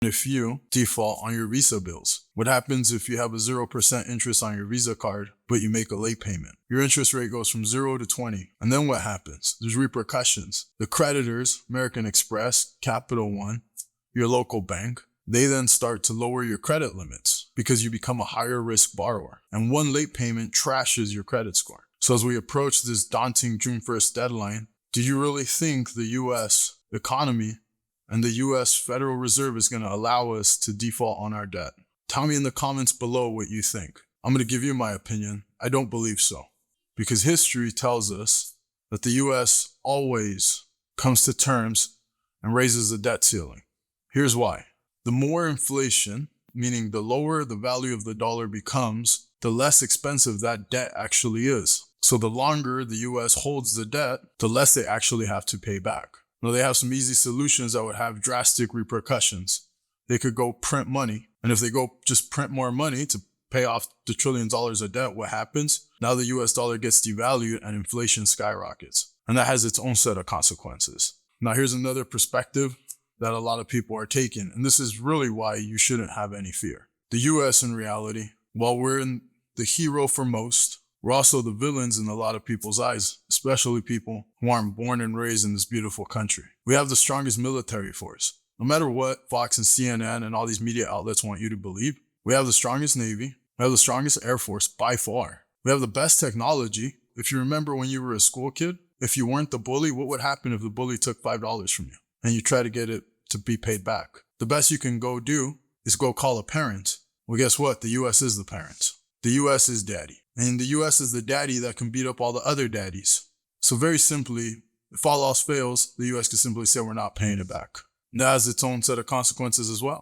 if you default on your Visa bills? What happens if you have a 0% interest on your Visa card, but you make a late payment? Your interest rate goes from 0 to 20. And then what happens? There's repercussions. The creditors, American Express, Capital One, your local bank, they then start to lower your credit limits because you become a higher risk borrower. And one late payment trashes your credit score. So as we approach this daunting June 1st deadline, do you really think the U.S. economy and the U.S. Federal Reserve is going to allow us to default on our debt? Tell me in the comments below what you think. I'm going to give you my opinion. I don't believe so. Because history tells us that the U.S. always comes to terms and raises the debt ceiling. Here's why. The more inflation, meaning the lower the value of the dollar becomes, the less expensive that debt actually is. So the longer the U.S. holds the debt, the less they actually have to pay back. Now, they have some easy solutions that would have drastic repercussions. They could go print money. And if they go just print more money to pay off the trillions of dollars of debt, what happens? Now the US dollar gets devalued and inflation skyrockets. And that has its own set of consequences. Now, here's another perspective that a lot of people are taking. And this is really why you shouldn't have any fear. The US, in reality, while we're the hero for most, we're also the villains in a lot of people's eyes, especially people who aren't born and raised in this beautiful country. We have the strongest military force. No matter what Fox and CNN and all these media outlets want you to believe, we have the strongest Navy, we have the strongest Air Force by far. We have the best technology. If you remember when you were a school kid, if you weren't the bully, what would happen if the bully took $5 from you and you try to get it to be paid back? The best you can go do is go call a parent. Well, guess what? The US is the parent. The US is daddy. And the US is the daddy that can beat up all the other daddies. So very simply, if all else fails, the US can simply say we're not paying it back. And that has its own set of consequences as well.